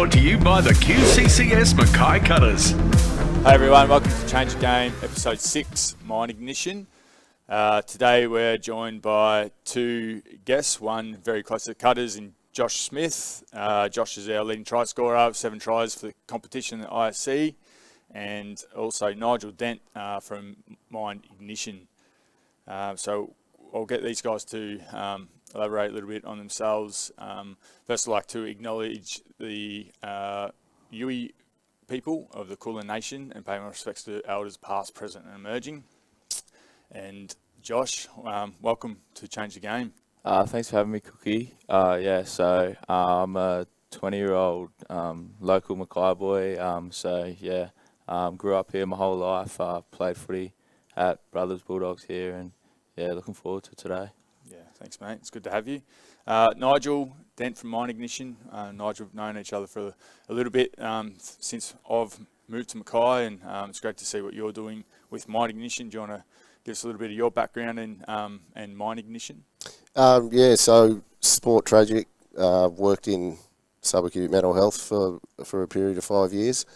brought to you by the QCCS Mackay Cutters. Hey everyone, welcome to Change the Game, episode 6, Mind Ignition. Today we're joined by two guests, one very close to the Cutters in Josh Smith. Josh is our leading try scorer, 7 tries for the competition at ISC, and also Nigel Dent from Mind Ignition. So I'll get these guys to elaborate a little bit on themselves. First, I'd like to acknowledge the Yui people of the Kulin Nation and pay my respects to elders past, present and emerging. And Josh, welcome to Change the Game. Thanks for having me, Cookie. So I'm a 20-year-old local Mackay boy. Grew up here my whole life. Played footy at Brothers Bulldogs here, and looking forward to today. Yeah, thanks, mate. It's good to have you. Nigel Dent from Mind Ignition. Nigel, we've known each other for a little bit since I've moved to Mackay, and it's great to see what you're doing with Mind Ignition. Do you want to give us a little bit of your background and Mind Ignition? So sport tragic. Worked in subacute mental health for a period of 5 years,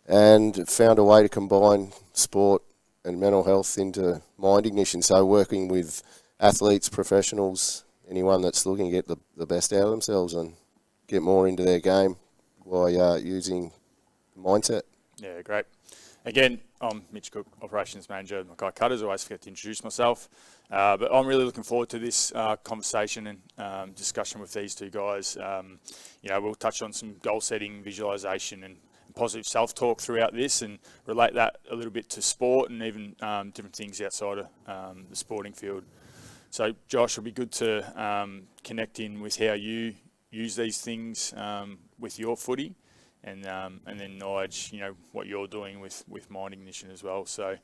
and found a way to combine sport and mental health into Mind Ignition. So working with athletes, professionals, anyone that's looking to get the best out of themselves and get more into their game by using mindset. Yeah, great. Again, I'm Mitch Cook, Operations Manager at Mackay Cutters. I always forget to introduce myself. But I'm really looking forward to this conversation and discussion with these two guys. We'll touch on some goal setting, visualisation and positive self-talk throughout this, and relate that a little bit to sport and even different things outside of the sporting field. So, Josh, it'll be good to connect in with how you use these things with your footy, and then Nige, what you're doing with Mind Ignition as well. So,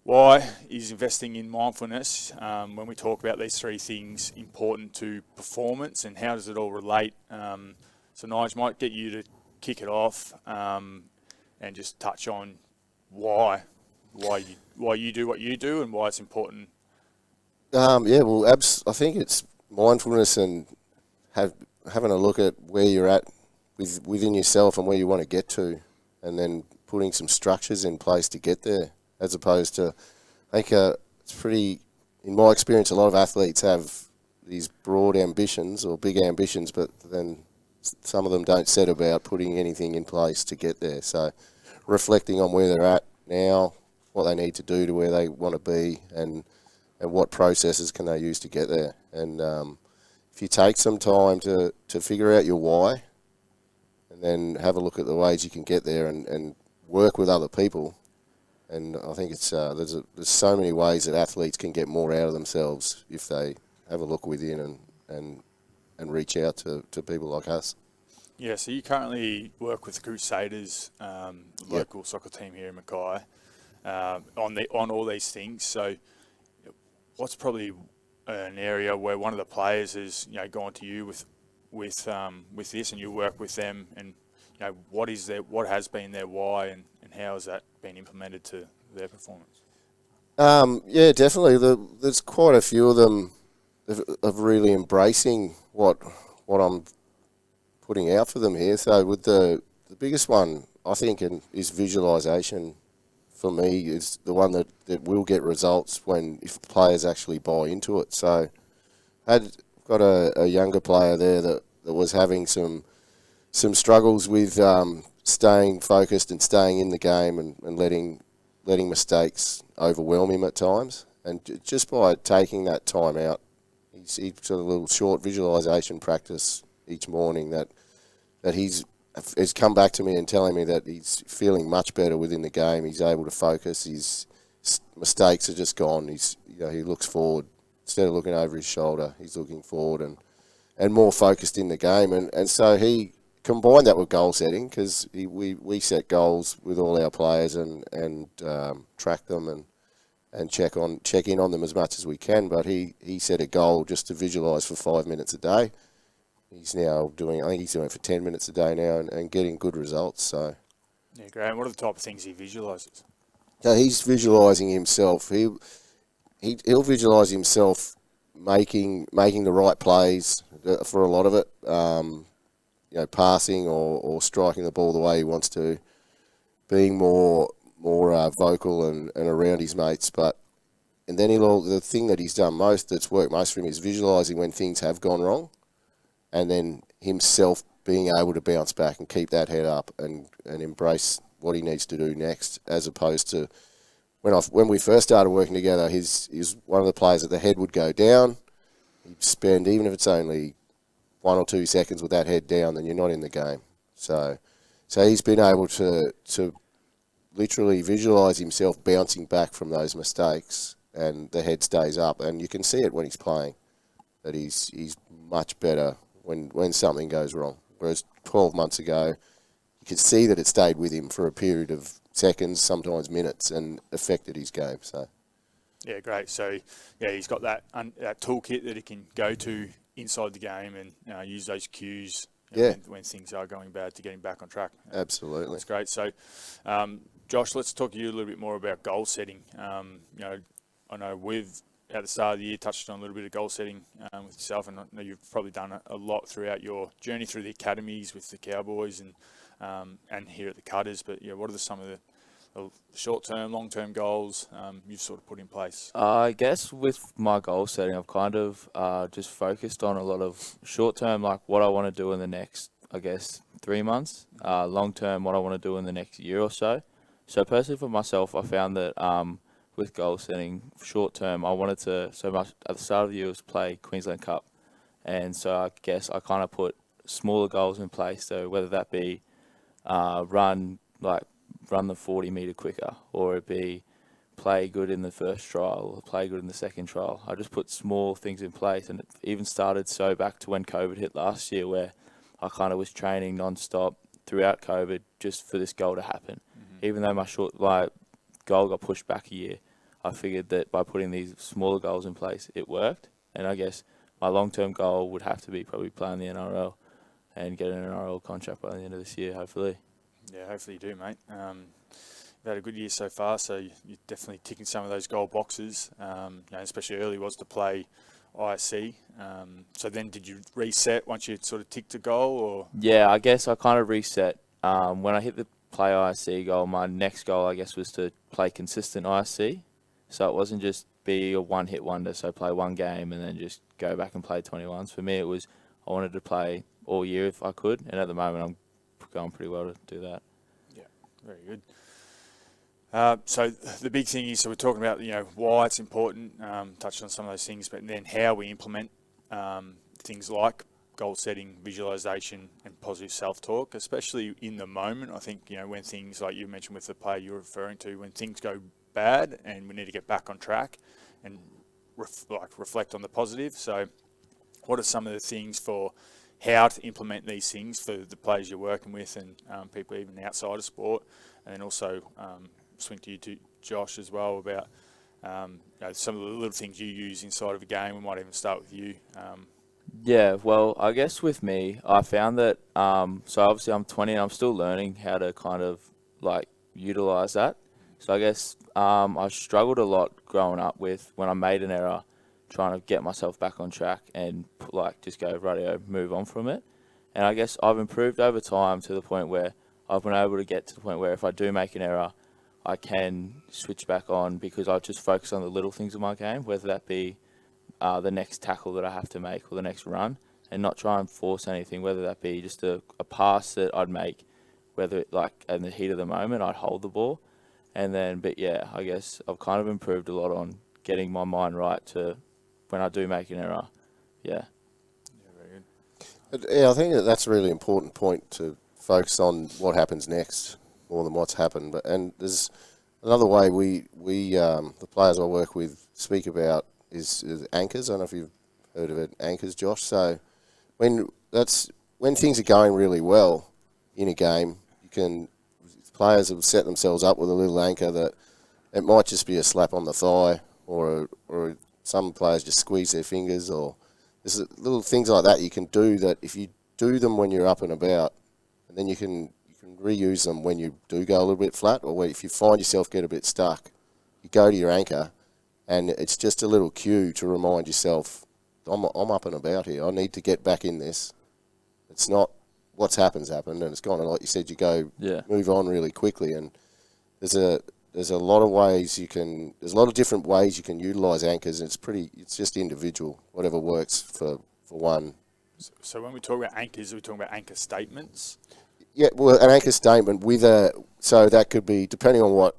why is investing in mindfulness, when we talk about these three things, important to performance, and how does it all relate? So, Nige, might get you to kick it off and just touch on why you do what you do and why it's important. I think it's mindfulness and having a look at where you're at within yourself and where you want to get to, and then putting some structures in place to get there, as opposed to, I think it's pretty, in my experience, a lot of athletes have these broad ambitions or big ambitions, but then some of them don't set about putting anything in place to get there. So reflecting on where they're at now, what they need to do to where they want to be, and what processes can they use to get there. And if you take some time to figure out your why, and then have a look at the ways you can get there, and work with other people. And I think it's there's so many ways that athletes can get more out of themselves if they have a look within and reach out to people like us. Yeah, so you currently work with the Crusaders, local soccer team here in Mackay, on all these things. So what's probably an area where one of the players has gone to you with this, and you work with them, and what has been their why, and how has that been implemented to their performance? Definitely. There's quite a few of them of really embracing what I'm putting out for them here. So with the biggest one, I think, is visualisation. For me, is the one that will get results if players actually buy into it. So I've got a younger player there that was having some struggles with staying focused and staying in the game, and letting mistakes overwhelm him at times. And just by taking that time out, he's got a little short visualisation practice each morning that he's come back to me and telling me that he's feeling much better within the game. He's able to focus. His mistakes are just gone. He looks forward instead of looking over his shoulder. He's looking forward and more focused in the game. And so he combined that with goal setting, because we set goals with all our players and track them and check in on them as much as we can. But he set a goal just to visualise for 5 minutes a day. He's now I think he's doing it for 10 minutes a day now, and getting good results. So, yeah, great. And what are the type of things he visualises? So he's visualising himself. He'll visualise himself making the right plays for a lot of it. passing or striking the ball the way he wants to, being more vocal and around his mates. And then the thing that he's done that's worked most for him is visualising when things have gone wrong, and then himself being able to bounce back and keep that head up and embrace what he needs to do next, as opposed to when we first started working together, he's one of the players that the head would go down. He'd spend, even if it's only 1 or 2 seconds with that head down, then you're not in the game. So he's been able to literally visualise himself bouncing back from those mistakes, and the head stays up, and you can see it when he's playing, that he's much better when something goes wrong. Whereas 12 months ago, you could see that it stayed with him for a period of seconds, sometimes minutes, and affected his game. So, yeah, great. So, yeah, he's got that toolkit that he can go to inside the game and use those cues when things are going bad to get him back on track. Absolutely. That's great. So, Josh, let's talk to you a little bit more about goal setting. I know at the start of the year, touched on a little bit of goal setting with yourself, and I know you've probably done a lot throughout your journey through the academies with the Cowboys and here at the Cutters. But what are some of the short-term, long-term goals you've sort of put in place? I guess with my goal setting, I've kind of just focused on a lot of short-term, like what I want to do in the next, 3 months. Long-term, what I want to do in the next year or so. So personally for myself, I found that with goal setting, short term, I wanted to, so much at the start of the year was play Queensland Cup. And so I guess I kind of put smaller goals in place. So whether that be run the 40 metre quicker, or it be play good in the first trial or play good in the second trial. I just put small things in place, and it even started so back to when COVID hit last year, where I kind of was training non-stop throughout COVID just for this goal to happen. Mm-hmm. Even though my goal got pushed back a year, I figured that by putting these smaller goals in place, it worked. And I guess my long-term goal would have to be probably playing the NRL and get an NRL contract by the end of this year, hopefully. Yeah, hopefully you do, mate. You've had a good year so far, so you're definitely ticking some of those goal boxes. Especially early was to play ISC. So then did you reset once you sort of ticked a goal? Or? Yeah, I guess I kind of reset. When I hit the play ISC goal, my next goal, I guess, was to play consistent ISC. So it wasn't just be a one-hit wonder, so play one game and then just go back and play 21s. For me, it was I wanted to play all year if I could, and at the moment I'm going pretty well to do that. Yeah, very good. So the big thing is, so we're talking about why it's important, touched on some of those things, but then how we implement things like goal setting, visualization, and positive self-talk, especially in the moment. I think when things like you mentioned with the player you're referring to, when things go bad and we need to get back on track and reflect on the positive. So what are some of the things for how to implement these things for the players you're working with and people even outside of sport? And then also swing to you, to Josh, as well, about some of the little things you use inside of a game. We might even start with you. Yeah, well, I guess with me, I found that, so obviously I'm 20 and I'm still learning how to kind of utilize that. So I guess I struggled a lot growing up with when I made an error, trying to get myself back on track and just go, rightio, move on from it. And I guess I've improved over time to the point where I've been able to get to the point where if I do make an error, I can switch back on because I just focus on the little things of my game, whether that be the next tackle that I have to make or the next run, and not try and force anything, whether that be just a pass that I'd make, whether in the heat of the moment, I'd hold the ball. And then, but yeah, I guess I've kind of improved a lot on getting my mind right to when I do make an error. Yeah. Yeah, very good. Yeah, I think that's a really important point, to focus on what happens next more than what's happened. And there's another way we the players I work with speak about is anchors. I don't know if you've heard of it, anchors, Josh. So when things are going really well in a game, players have set themselves up with a little anchor that it might just be a slap on the thigh, or some players just squeeze their fingers, or there's little things like that you can do that if you do them when you're up and about, and then you can reuse them when you do go a little bit flat, or if you find yourself get a bit stuck, you go to your anchor, and it's just a little cue to remind yourself, I'm up and about here. I need to get back in this. It's not what's happened, and it's gone. And like you said, you go Yeah. move on really quickly. And there's a lot of ways there's a lot of different ways you can utilise anchors. And it's just individual, whatever works for one. So when we talk about anchors, are we talking about anchor statements? Yeah, well, an anchor statement so that could be depending on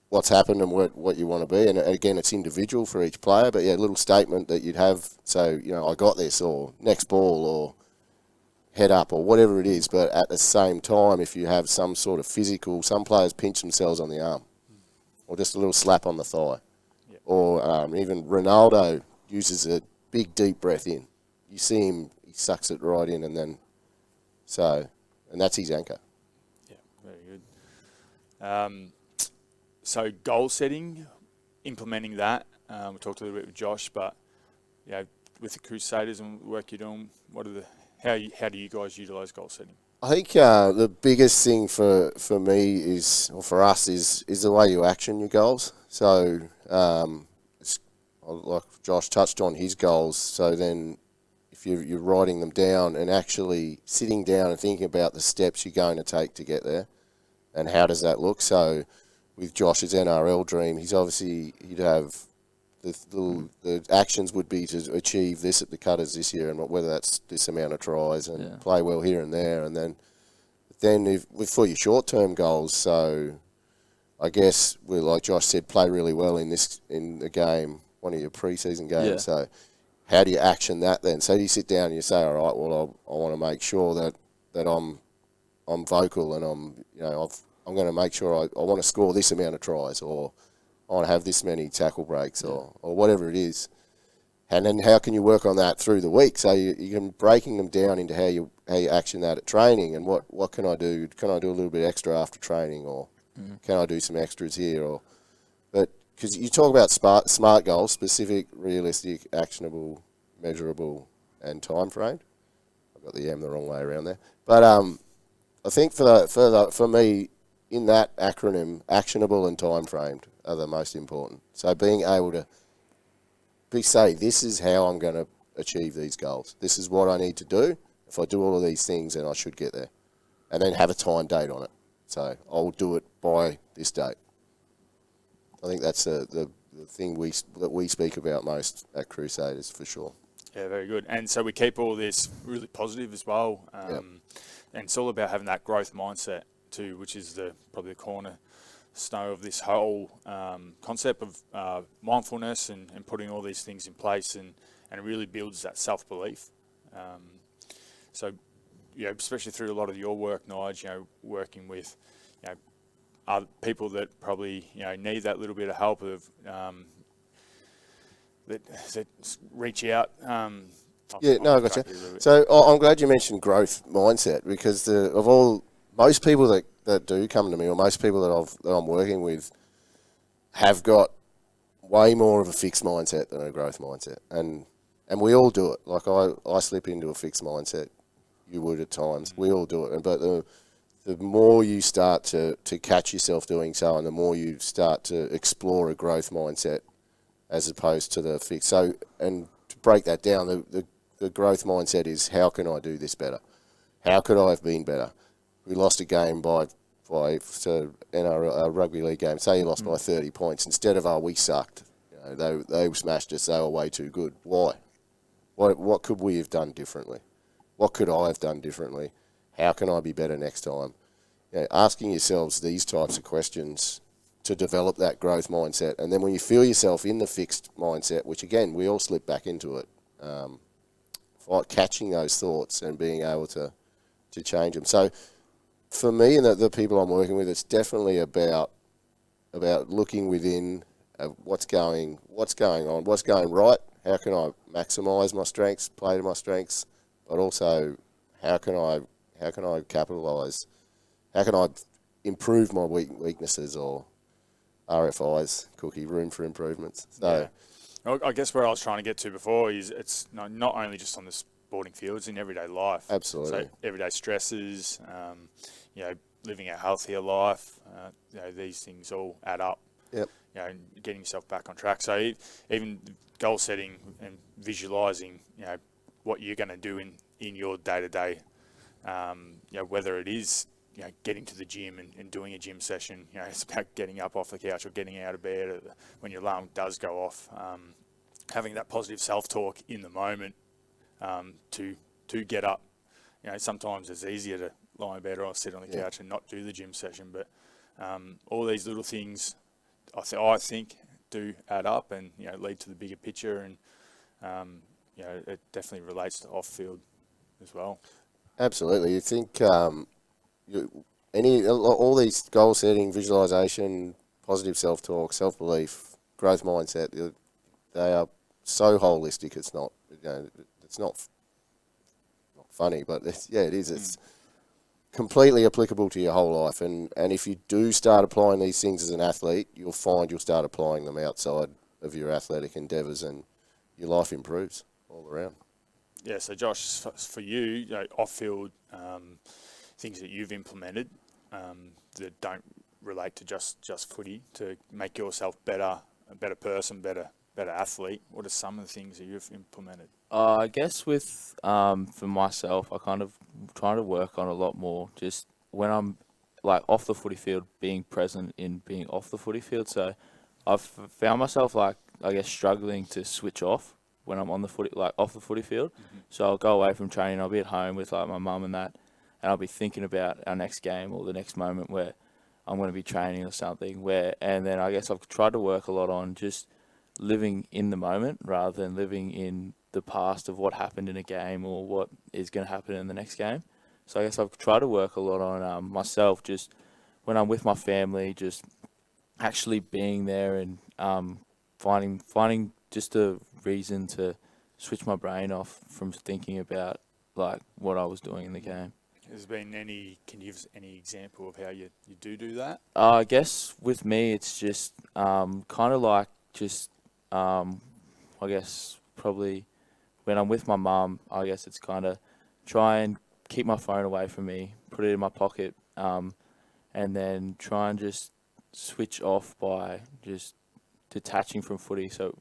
what's happened and what you want to be. And again, it's individual for each player, but yeah, a little statement that you'd have. So, I got this, or next ball, or head up, or whatever it is. But at the same time, if you have some sort of physical, some players pinch themselves on the arm, or just a little slap on the thigh. Yep. Or even Ronaldo uses a big, deep breath in. You see him, he sucks it right in, and that's his anchor. Yeah, very good. So goal setting, implementing that. We talked a little bit with Josh, but with the Crusaders and the work you're doing, how do you guys utilise goal setting? I think the biggest thing for me or for us is the way you action your goals. So like Josh touched on his goals. So then if you're writing them down and actually sitting down and thinking about the steps you're going to take to get there and how does that look. So with Josh's NRL dream, he'd have the actions would be to achieve this at the Cutters this year, and whether that's this amount of tries and play well here and there, and then for your short-term goals. So I guess like Josh said, play really well in the game, one of your pre-season games. Yeah. So how do you action that then? So do you sit down and you say, all right, well, I want to make sure that I'm vocal and I'm going to make sure I want to score this amount of tries, or I want to have this many tackle breaks, or whatever it is. And then how can you work on that through the week? So you can breaking them down into how you action that at training, and what can I do? Can I do a little bit extra after training, or can I do some extras here? But because you talk about smart goals, specific, realistic, actionable, measurable, and time framed. I got the M the wrong way around there. But I think for me, in that acronym, actionable and time framed are the most important. So being able to say, this is how I'm going to achieve these goals. This is what I need to do. If I do all of these things, then I should get there. And then have a time date on it. So I'll do it by this date. I think that's the thing that we speak about most at Crusaders, for sure. Yeah, very good. And so we keep all this really positive as well. And it's all about having that growth mindset too, which is probably the cornerstone of this whole concept of mindfulness and putting all these things in place, and it really builds that self-belief. So, especially through a lot of your work, Nige, working with, other people that probably, need that little bit of help of, that reach out. I got you. So I'm glad you mentioned growth mindset, because most people that do come to me, or most people that I'm working with, have got way more of a fixed mindset than a growth mindset, and we all do it. Like I slip into a fixed mindset. You would at times. We all do it, but the more you start to catch yourself doing so, and the more you start to explore a growth mindset as opposed to the fixed. So, and to break that down, the growth mindset is, how can I do this better? How could I have been better? We lost a game by NRL rugby league game. Say you lost by 30 points instead of, we sucked. They smashed us. They were way too good. Why? What could we have done differently? What could I have done differently? How can I be better next time? Asking yourselves these types of questions to develop that growth mindset, and then when you feel yourself in the fixed mindset, which again we all slip back into it, catching those thoughts and being able to change them. So for me and the people I'm working with, it's definitely about looking within what's going on, what's going right. How can I maximise my strengths, play to my strengths, but also how can I capitalise? How can I improve my weaknesses, or RFIs, room for improvements? So, I guess where I was trying to get to before is it's not only just on the sporting field, it's in everyday life. Absolutely. So everyday stresses, living a healthier life, these things all add up. Yep. Getting yourself back on track. So even goal setting and visualising, what you're going to do in your day-to-day whether it is getting to the gym and doing a gym session, it's about getting up off the couch or getting out of bed when your alarm does go off. Having that positive self-talk in the moment to get up. Sometimes it's easier to lie in bed or sit on the couch and not do the gym session, but all these little things, I think, do add up and lead to the bigger picture, and it definitely relates to off-field as well. Absolutely. You think all these goal setting, visualization, positive self-talk, self-belief, growth mindset, they are so holistic. It's not, it's not funny, but it is. It's completely applicable to your whole life. And if you do start applying these things as an athlete, you'll find you'll start applying them outside of your athletic endeavours, and your life improves all around. Yeah, so Josh, for you, off-field things that you've implemented that don't relate to just footy to make yourself better, a better person, better athlete. What are some of the things that you've implemented? I guess with for myself, I kind of try to work on a lot more just when I'm like off the footy field, being present in being off the footy field. So I've found myself struggling to switch off when I'm on the footy, off the footy field. Mm-hmm. So I'll go away from training. I'll be at home with my mum and that, and I'll be thinking about our next game or the next moment where I'm going to be training or something. And then I guess I've tried to work a lot on just living in the moment rather than living in the past of what happened in a game or what is going to happen in the next game. So I guess I've tried to work a lot on myself, just when I'm with my family, just actually being there and finding just a reason to switch my brain off from thinking about what I was doing in the game. Can you give us any example of how you do that? I guess with me, it's just I guess probably when I'm with my mum, I guess it's kind of try and keep my phone away from me, put it in my pocket, and then try and just switch off by just detaching from footy. So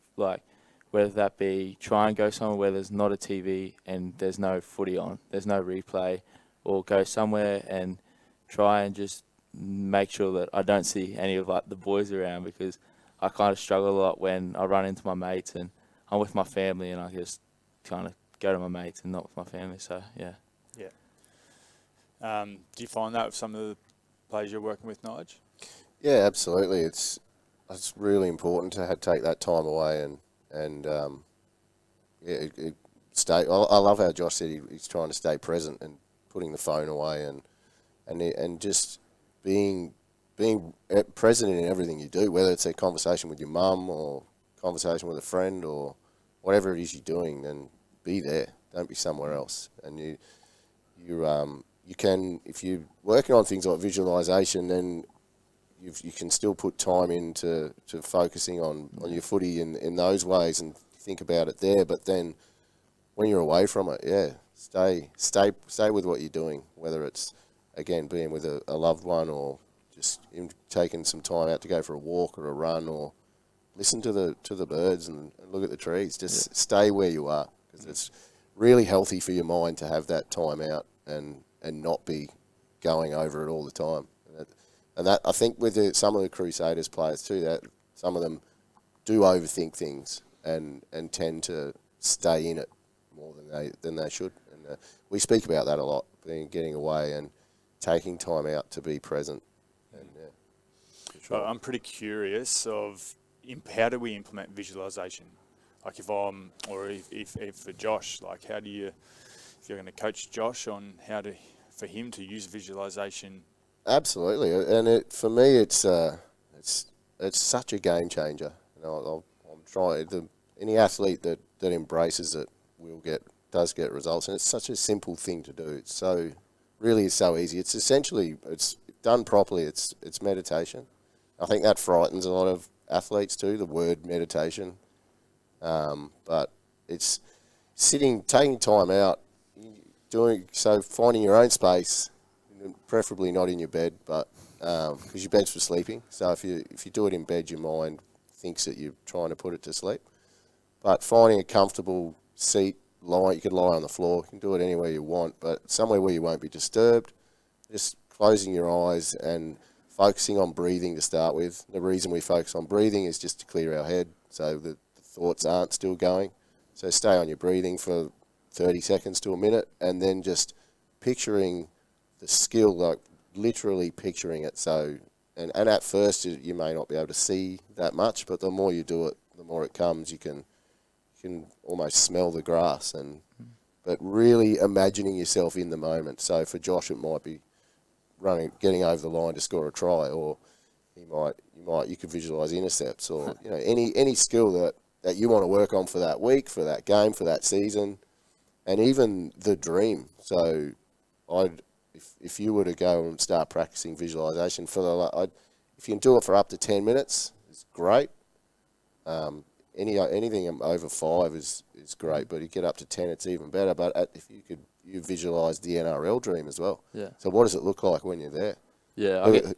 whether that be try and go somewhere where there's not a TV and there's no footy on, there's no replay, or go somewhere and try and just make sure that I don't see any of the boys around, because I kind of struggle a lot when I run into my mates and I'm with my family and I just kind of go to my mates and not with my family. So, yeah. Yeah. Do you find that with some of the players you're working with, Nige? Yeah, absolutely. It's really important to take that time away and stay. I love how Josh said he's trying to stay present and putting the phone away and just being present in everything you do, whether it's a conversation with your mum or conversation with a friend or whatever it is you're doing, then be there. Don't be somewhere else. And you can, if you're working on things like visualization, then you can still put time into focusing on your footy in those ways and think about it there. But then when you're away from it, stay with what you're doing, whether it's, again, being with a loved one or just taking some time out to go for a walk or a run or listen to the birds and look at the trees. Just stay where you are, because it's really healthy for your mind to have that time out and not be going over it all the time. And that I think with some of the Crusaders players too, that some of them do overthink things and tend to stay in it more than they should. And we speak about that a lot, getting away and taking time out to be present. And sure. I'm pretty curious of how do we implement visualization? Like if for Josh, how do you, if you're going to coach Josh on for him to use visualization? Absolutely, and for me, it's such a game changer. I'm trying any athlete that embraces it does get results, and it's such a simple thing to do. It's so easy. It's essentially, it's done properly. It's meditation. I think that frightens a lot of athletes too, the word meditation. But it's taking time out, finding your own space, preferably not in your bed, but because your bed's for sleeping. So if you do it in bed, your mind thinks that you're trying to put it to sleep. But finding a comfortable seat, You can lie on the floor. You can do it anywhere you want, but somewhere where you won't be disturbed. Just closing your eyes and focusing on breathing to start with. The reason we focus on breathing is just to clear our head so that the thoughts aren't still going. So stay on your breathing for 30 seconds to a minute, and then just picturing the skill, like literally picturing it. So, and at first you may not be able to see that much, but the more you do it, the more it comes. You can almost smell the grass, but really imagining yourself in the moment. So for Josh, it might be getting over the line to score a try, or you could visualise intercepts, or any skill that you want to work on for that week, for that game, for that season, and even the dream. So if you were to go and start practicing visualisation if you can do it for up to 10 minutes, it's great. Anything over 5 is great, but you get up to 10, it's even better. But if you visualise the NRL dream as well. Yeah. So what does it look like when you're there? Yeah. But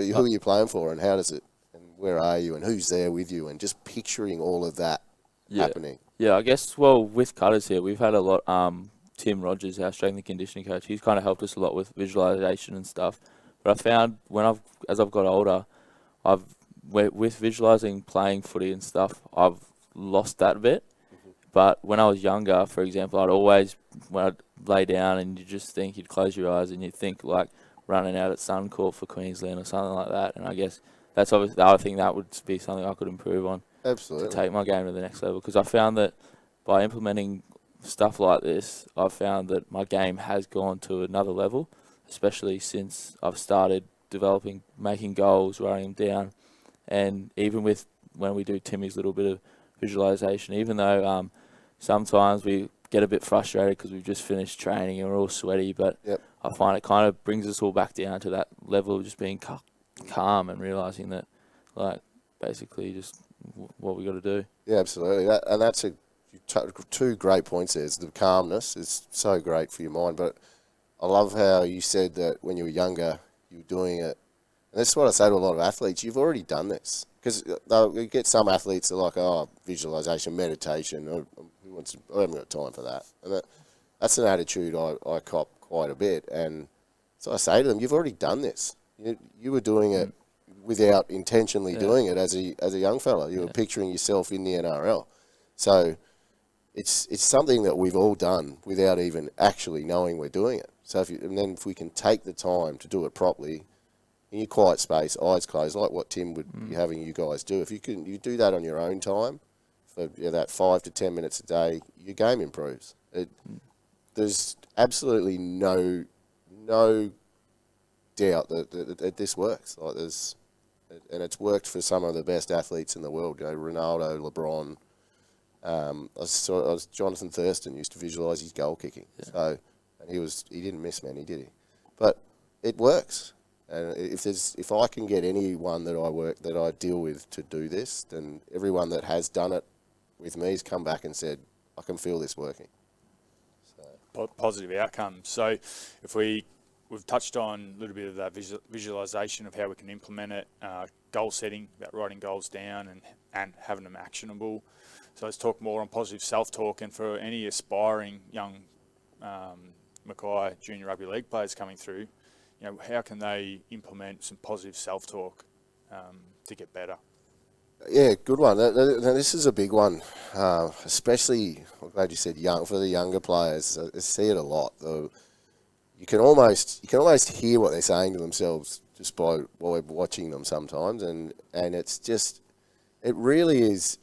who are you playing for, and how does it, and where are you, and who's there with you, and just picturing all of that happening. Yeah, I guess, well, with Cutters here, we've had a lot, Tim Rogers, our strength and conditioning coach, he's kind of helped us a lot with visualisation and stuff. But I found as I've got older, with visualising playing footy and stuff, I've lost that bit. But when I was younger, for example, when I'd lay down and you just think, you'd close your eyes and you'd think like running out at Suncorp for Queensland or something like that. And I guess that's obviously the other thing that would be something I could improve on. Absolutely. To take my game to the next level. Because I found that by implementing stuff like this, I've found that my game has gone to another level, especially since I've started making goals, writing them down. And even with when we do Timmy's little bit of visualisation, even though sometimes we get a bit frustrated because we've just finished training and we're all sweaty, but I find it kind of brings us all back down to that level of just being calm and realising that, like, basically just what we got to do. Yeah, absolutely. That's two great points there. The calmness is so great for your mind, but I love how you said that when you were younger, you were doing it. And this is what I say to a lot of athletes. You've already done this. Because you get some athletes that are like, visualisation, meditation. I haven't got time for that. And that's an attitude I cop quite a bit. And so I say to them, you've already done this. You were doing it without intentionally doing it as a young fella. You were picturing yourself in the NRL. So it's something that we've all done without even actually knowing we're doing it. So if we can take the time to do it properly, in your quiet space, eyes closed, like what Tim would be having you guys do. If you do that on your own time for that 5 to 10 minutes a day, your game improves. There's absolutely no doubt that this works. And it's worked for some of the best athletes in the world. Ronaldo, LeBron. Jonathan Thurston used to visualise his goal kicking. Yeah. And he didn't miss many, did he? But it works. And if I can get anyone that I deal with to do this, then everyone that has done it with me has come back and said, I can feel this working. Positive outcomes. So if we've touched on a little bit of that visualisation of how we can implement it, goal setting, about writing goals down and having them actionable. So let's talk more on positive self-talk, and for any aspiring young Mackay Junior Rugby League players coming through, how can they implement some positive self-talk to get better? Yeah, good one. Now, this is a big one, especially, I'm glad you said young, for the younger players. I see it a lot. You can almost hear what they're saying to themselves just while we're watching them sometimes, and it really is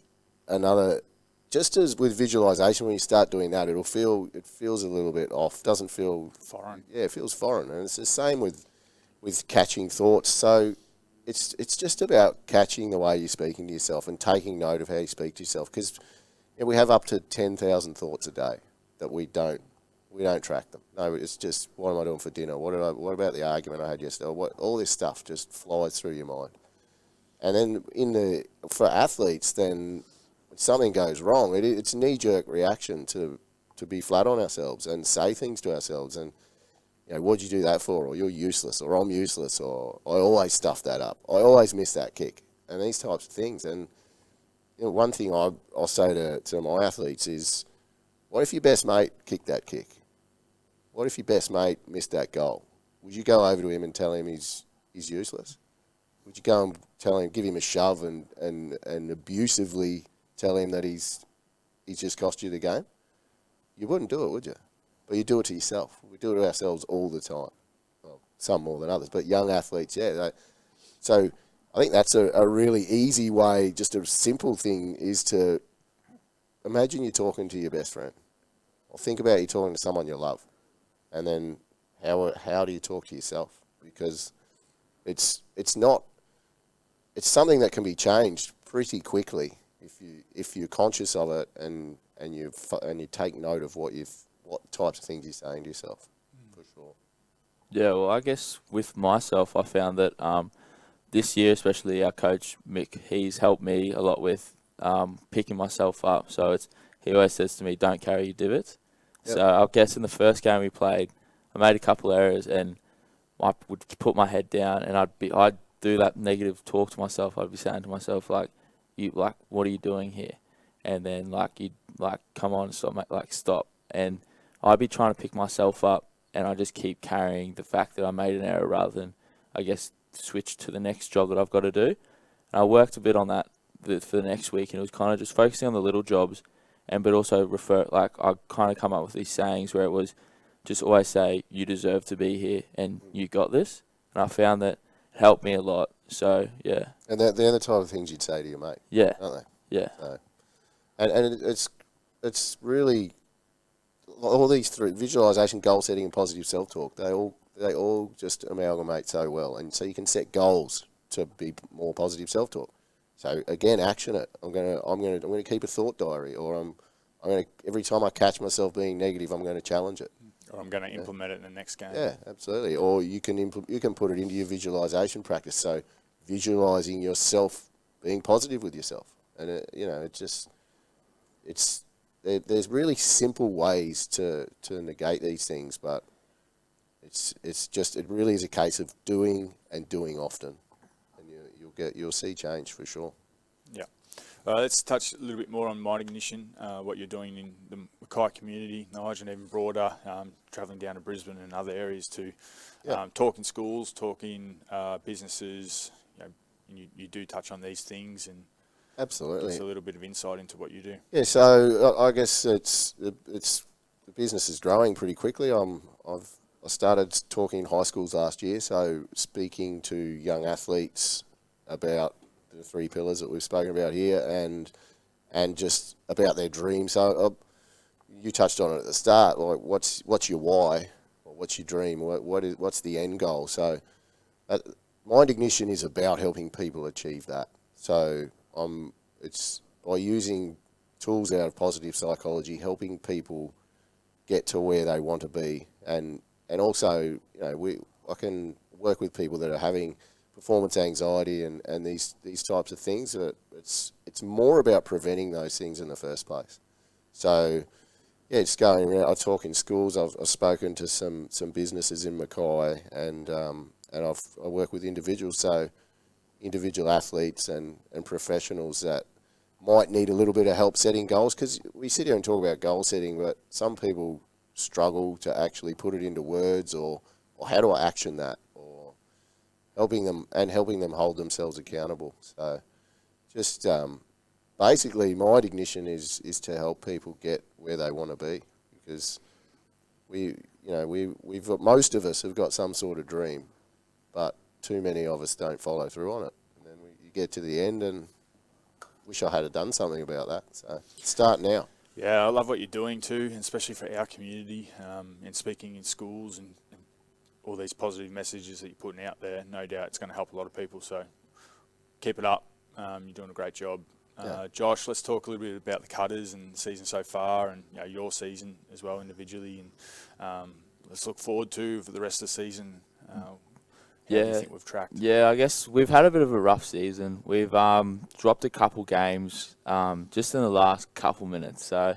another. Just as with visualization, when you start doing that, it feels a little bit off. Doesn't feel foreign. Yeah, it feels foreign, and it's the same with catching thoughts. So it's just about catching the way you're speaking to yourself and taking note of how you speak to yourself, because we have up to 10,000 thoughts a day that we don't track them. No, it's just, what am I doing for dinner? What about the argument I had yesterday? All this stuff just flies through your mind, and then for athletes, then when something goes wrong, it's a knee-jerk reaction to be flat on ourselves and say things to ourselves, and what'd you do that for? Or you're useless, or I'm useless, or I always stuff that up, I always miss that kick, and these types of things. And one thing I'll say to my athletes is, What if your best mate kicked that kick? What if your best mate missed that goal? Would you go over to him and tell him he's useless? Would you go and tell him, give him a shove and abusively tell him that he's just cost you the game? You wouldn't do it, would you? But you do it to yourself. We do it to ourselves all the time. Well, some more than others, but young athletes, yeah. So I think that's a really easy way, just a simple thing, is to imagine you're talking to your best friend. Or think about you talking to someone you love. And then how do you talk to yourself? Because it's something that can be changed pretty quickly if you're conscious of it and you take note of what types of things you're saying to yourself, for sure. Yeah, well, I guess with myself, I found that this year, especially our coach Mick, he's helped me a lot with picking myself up. So he always says to me, "Don't carry your divots." Yep. So I guess in the first game we played, I made a couple errors and I would put my head down and I'd do that negative talk to myself. I'd be saying to myself what are you doing here? And then you'd come on, stop, mate, stop. And I'd be trying to pick myself up and I just keep carrying the fact that I made an error rather than, I guess, switch to the next job that I've got to do. And I worked a bit on that for the next week, and it was kind of just focusing on the little jobs, but also I kind of come up with these sayings where it was just always say, you deserve to be here and you got this. And I found that it helped me a lot. So, yeah. And they're the type of things you'd say to your mate, yeah, aren't they? Yeah. So, and it's really all these three: visualization, goal setting, and positive self-talk. They all just amalgamate so well, and so you can set goals to be more positive self-talk. So again, action it. I'm gonna keep a thought diary, or I'm gonna every time I catch myself being negative, I'm gonna challenge it. Or I'm going to implement it in the next game. Yeah, absolutely. Or you can put it into your visualization practice. So visualizing yourself being positive with yourself, and there's really simple ways to negate these things, but it really is a case of doing and doing often, and you'll see change for sure. Yeah. Let's touch a little bit more on Mind Ignition, what you're doing in the Mackay community, Nige, and even broader, travelling down to Brisbane and other areas to talk in schools, talk in businesses. You do touch on these things, and absolutely, just a little bit of insight into what you do. Yeah, so I guess the business is growing pretty quickly. I started talking in high schools last year, so speaking to young athletes about the three pillars that we've spoken about here, and just about their dreams. So you touched on it at the start. Like, what's your why? Or what's your dream? What's the end goal? So, Mind Ignition is about helping people achieve that. So, it's by using tools out of positive psychology, helping people get to where they want to be, and also, I can work with people that are having performance anxiety and these types of things. It's more about preventing those things in the first place. So, yeah, it's going around. I talk in schools. I've spoken to some businesses in Mackay, and I work with individuals. So, individual athletes and professionals that might need a little bit of help setting goals, because we sit here and talk about goal setting, but some people struggle to actually put it into words, or how do I action that? Helping them hold themselves accountable. So, just basically, Mind Ignition is to help people get where they want to be, because we've got, most of us have got some sort of dream, but too many of us don't follow through on it, and then you get to the end and wish I had done something about that. So, start now. Yeah, I love what you're doing too, especially for our community, and speaking in schools and all these positive messages that you're putting out there. No doubt it's going to help a lot of people, so keep it up. You're doing a great job. Josh, let's talk a little bit about the Cutters and the season so far, and your season as well individually, and let's look forward to for the rest of the season. How do you think we've tracked? Yeah, I guess we've had a bit of a rough season. We've dropped a couple games just in the last couple minutes, so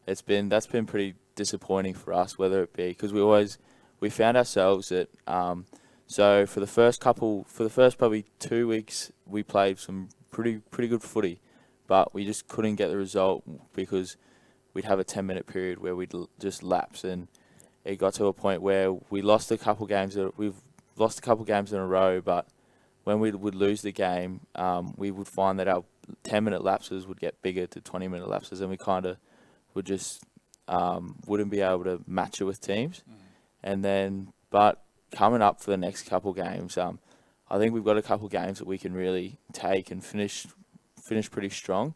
that's been pretty disappointing for us, whether it be because we found ourselves that so for the first probably 2 weeks we played some pretty good footy, but we just couldn't get the result because we'd have a 10-minute period where we'd just lapse, and it got to a point where we've lost a couple games in a row, but when we would lose the game, we would find that our 10-minute lapses would get bigger to 20-minute lapses, and we kind of would just wouldn't be able to match it with teams. And then, but coming up for the next couple games, I think we've got a couple games that we can really take and finish pretty strong.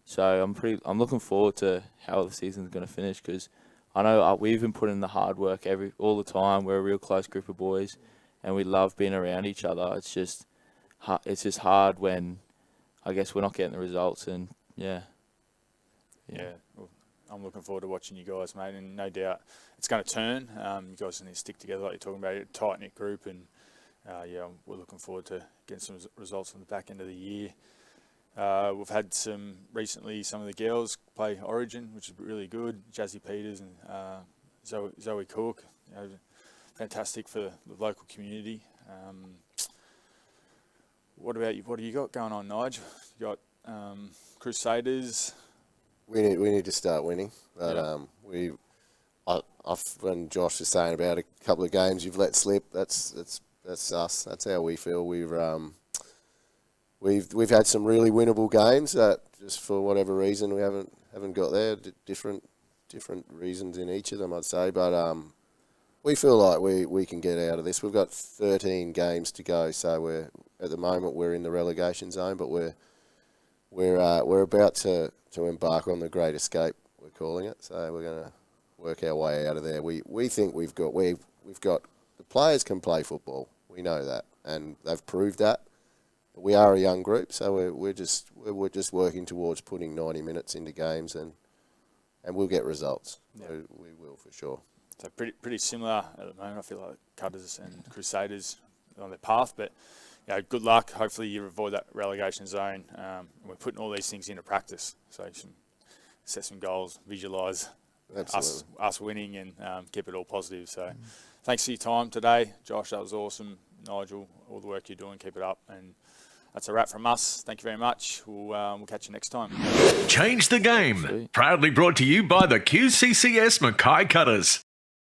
So I'm looking forward to how the season's going to finish, because I know we've been putting in the hard work all the time. We're a real close group of boys, and we love being around each other. It's just hard when I guess we're not getting the results, and yeah. Well, I'm looking forward to watching you guys, mate, and no doubt it's going to turn. You guys need to stick together like you're talking about, a tight-knit group, and we're looking forward to getting some results on the back end of the year. We've had some of the girls play Origin, which is really good. Jazzy Peters and Zoe Cook, fantastic for the local community. What about you? What do you got going on, Nige? You got Crusaders. We need to start winning. But when Josh was saying about a couple of games you've let slip, that's us. That's how we feel. We've had some really winnable games that just for whatever reason we haven't got there. Different reasons in each of them, I'd say. But we feel like we can get out of this. We've got 13 games to go, so at the moment we're in the relegation zone, but we're about to embark on the Great Escape, we're calling it. So we're going to work our way out of there. We think we've got the players can play football. We know that, and they've proved that. We are a young group, so we're just working towards putting 90 minutes into games, and we'll get results. Yeah. We will for sure. So pretty similar at the moment. I feel like Cutters and Crusaders on their path, but good luck. Hopefully you avoid that relegation zone. We're putting all these things into practice, so you can set some goals, visualise us winning, and keep it all positive. So thanks for your time today, Josh. That was awesome. Nigel, all the work you're doing, keep it up. And that's a wrap from us. Thank you very much. We'll catch you next time. Change the game. Proudly brought to you by the QCCS Mackay Cutters.